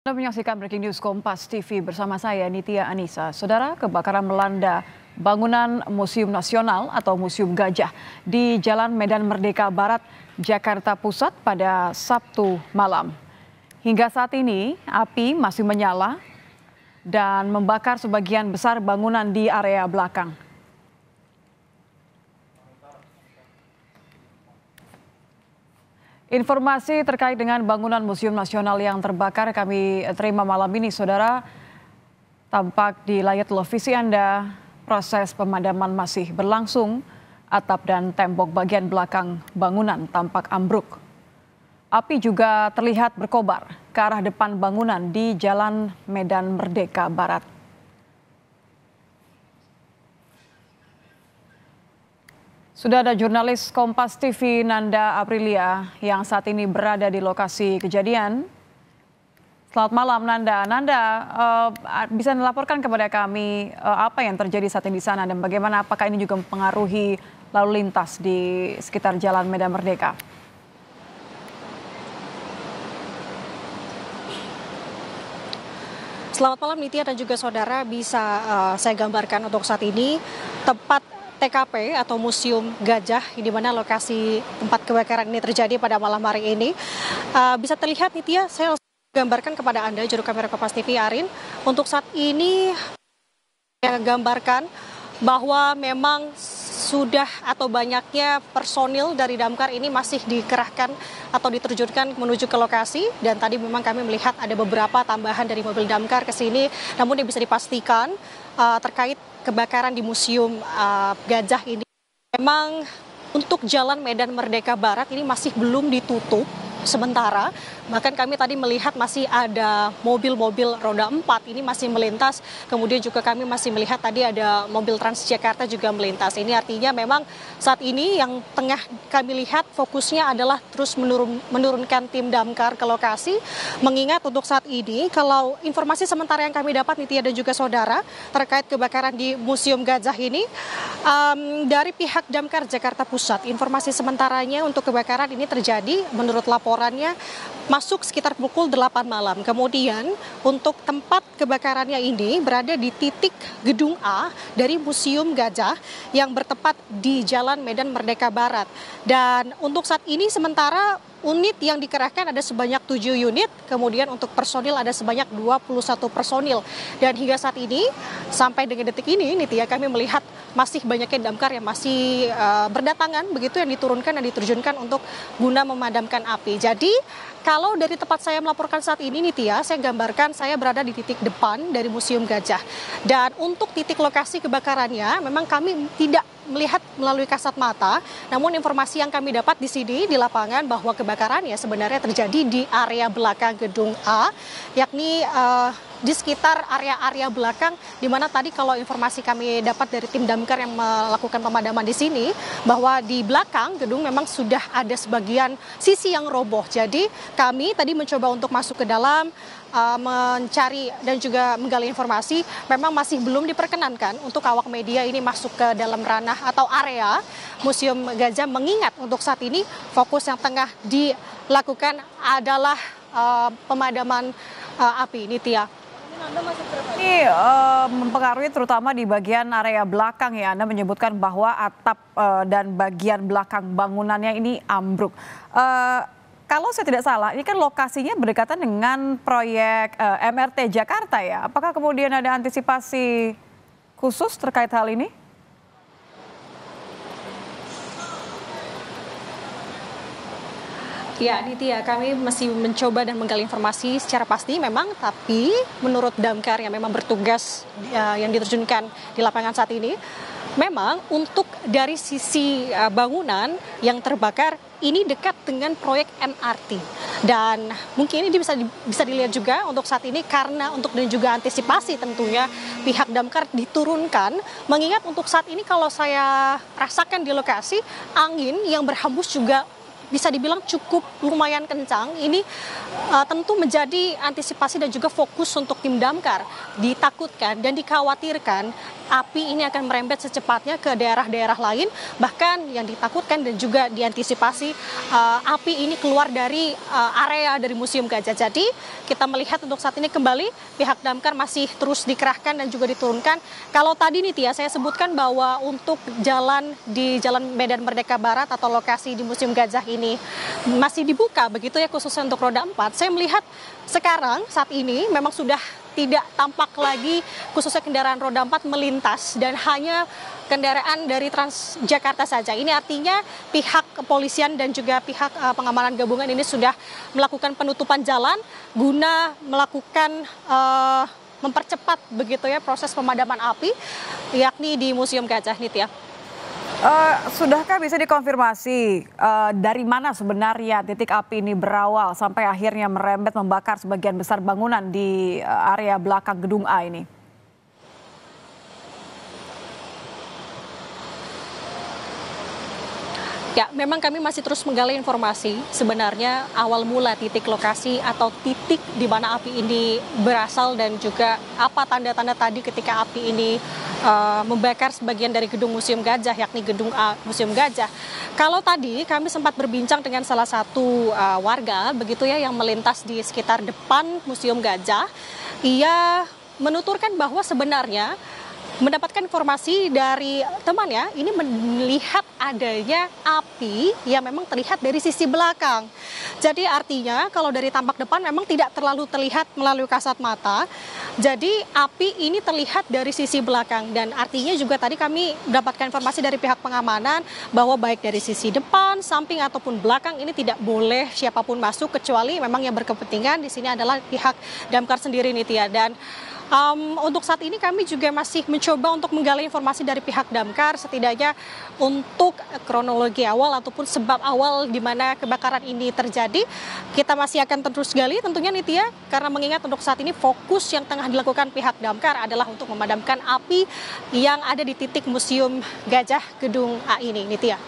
Anda menyaksikan Breaking News Kompas TV bersama saya Nitya Anissa. Saudara, kebakaran melanda bangunan Museum Nasional atau Museum Gajah di Jalan Medan Merdeka Barat, Jakarta Pusat pada Sabtu malam. Hingga saat ini api masih menyala dan membakar sebagian besar bangunan di area belakang. Informasi terkait dengan bangunan Museum Nasional yang terbakar kami terima malam ini, saudara. Tampak di layar televisi Anda, proses pemadaman masih berlangsung. Atap dan tembok bagian belakang bangunan tampak ambruk. Api juga terlihat berkobar ke arah depan bangunan di Jalan Medan Merdeka Barat. Sudah ada jurnalis Kompas TV Nanda Aprilia yang saat ini berada di lokasi kejadian. Selamat malam Nanda. Nanda, bisa melaporkan kepada kami apa yang terjadi saat ini di sana dan bagaimana apakah ini juga mempengaruhi lalu lintas di sekitar Jalan Medan Merdeka? Selamat malam Nitya dan juga saudara, bisa saya gambarkan untuk saat ini tempat TKP atau Museum Gajah, di mana lokasi tempat kebakaran ini terjadi pada malam hari ini. Bisa terlihat Nitya, saya langsung gambarkan kepada Anda, juru kamera Kompas TV Arin. Untuk saat ini saya gambarkan bahwa memang sudah atau banyaknya personil dari damkar ini masih dikerahkan atau diterjunkan menuju ke lokasi, dan tadi memang kami melihat ada beberapa tambahan dari mobil damkar ke sini, namun yang bisa dipastikan terkait kebakaran di Museum Gajah ini memang untuk Jalan Medan Merdeka Barat ini masih belum ditutup sementara. Bahkan kami tadi melihat masih ada mobil-mobil roda 4 ini masih melintas. Kemudian juga kami masih melihat tadi ada mobil Transjakarta juga melintas. Ini artinya memang saat ini yang tengah kami lihat fokusnya adalah terus menurunkan tim damkar ke lokasi. Mengingat untuk saat ini kalau informasi sementara yang kami dapat Nitya dan juga saudara terkait kebakaran di Museum Gajah ini, dari pihak damkar Jakarta Pusat, informasi sementaranya untuk kebakaran ini terjadi menurut laporannya masuk sekitar pukul 8 malam. Kemudian untuk tempat kebakarannya ini berada di titik gedung A dari Museum Gajah yang bertepat di Jalan Medan Merdeka Barat. Dan untuk saat ini sementara unit yang dikerahkan ada sebanyak 7 unit, kemudian untuk personil ada sebanyak 21 personil. Dan hingga saat ini, sampai dengan detik ini, Nitya, kami melihat masih banyaknya damkar yang masih berdatangan, begitu yang diturunkan dan diterjunkan untuk guna memadamkan api. Jadi, kalau dari tempat saya melaporkan saat ini, Nitya, saya gambarkan saya berada di titik depan dari Museum Gajah. Dan untuk titik lokasi kebakarannya, memang kami tidak melihat melalui kasat mata, namun informasi yang kami dapat di sini di lapangan bahwa kebakarannya sebenarnya terjadi di area belakang gedung A, yakni di sekitar area-area belakang, di mana tadi kalau informasi kami dapat dari tim damkar yang melakukan pemadaman di sini, bahwa di belakang gedung memang sudah ada sebagian sisi yang roboh. Jadi kami tadi mencoba untuk masuk ke dalam, mencari dan juga menggali informasi, memang masih belum diperkenankan untuk awak media ini masuk ke dalam ranah atau area Museum Gajah, mengingat untuk saat ini fokus yang tengah dilakukan adalah pemadaman api, Nitya. Ini mempengaruhi terutama di bagian area belakang ya. Anda menyebutkan bahwa atap dan bagian belakang bangunannya ini ambruk. Kalau saya tidak salah, ini kan lokasinya berdekatan dengan proyek MRT Jakarta ya. Apakah kemudian ada antisipasi khusus terkait hal ini? Ya, Nitya, kami masih mencoba dan menggali informasi secara pasti memang, tapi menurut damkar yang memang bertugas yang diterjunkan di lapangan saat ini, memang untuk dari sisi bangunan yang terbakar ini dekat dengan proyek MRT. Dan mungkin ini bisa dilihat juga untuk saat ini karena untuk dan juga antisipasi tentunya pihak damkar diturunkan, mengingat untuk saat ini kalau saya rasakan di lokasi, angin yang berhembus juga bisa dibilang cukup lumayan kencang. Ini tentu menjadi antisipasi dan juga fokus untuk tim damkar. Ditakutkan dan dikhawatirkan api ini akan merembet secepatnya ke daerah-daerah lain, bahkan yang ditakutkan dan juga diantisipasi api ini keluar dari area dari Museum Gajah. Jadi kita melihat untuk saat ini kembali pihak damkar masih terus dikerahkan dan juga diturunkan. Kalau tadi nih Tia, saya sebutkan bahwa untuk jalan di Jalan Medan Merdeka Barat atau lokasi di Museum Gajah ini masih dibuka begitu ya, khususnya untuk roda 4. Saya melihat sekarang saat ini memang sudah tidak tampak lagi khususnya kendaraan roda 4 melintas dan hanya kendaraan dari Transjakarta saja. Ini artinya pihak kepolisian dan juga pihak pengamanan gabungan ini sudah melakukan penutupan jalan guna melakukan mempercepat begitu ya proses pemadaman api yakni di Museum Gajah nih ya. Sudahkah bisa dikonfirmasi dari mana sebenarnya titik api ini berawal sampai akhirnya merembet membakar sebagian besar bangunan di area belakang gedung A ini? Ya, memang kami masih terus menggali informasi sebenarnya awal mula titik lokasi atau titik di mana api ini berasal dan juga apa tanda-tanda tadi ketika api ini membakar sebagian dari gedung Museum Gajah yakni gedung A Museum Gajah. Kalau tadi kami sempat berbincang dengan salah satu warga begitu ya yang melintas di sekitar depan Museum Gajah, ia menuturkan bahwa sebenarnya mendapatkan informasi dari temannya, ini melihat adanya api yang memang terlihat dari sisi belakang. Jadi artinya kalau dari tampak depan memang tidak terlalu terlihat melalui kasat mata. Jadi api ini terlihat dari sisi belakang dan artinya juga tadi kami mendapatkan informasi dari pihak pengamanan bahwa baik dari sisi depan, samping ataupun belakang ini tidak boleh siapapun masuk kecuali memang yang berkepentingan di sini adalah pihak damkar sendiri nih Tia. Dan untuk saat ini kami juga masih mencoba untuk menggali informasi dari pihak damkar setidaknya untuk kronologi awal ataupun sebab awal di mana kebakaran ini terjadi. Kita masih akan terus gali tentunya Nitya karena mengingat untuk saat ini fokus yang tengah dilakukan pihak damkar adalah untuk memadamkan api yang ada di titik Museum Gajah Gedung A ini Nitya.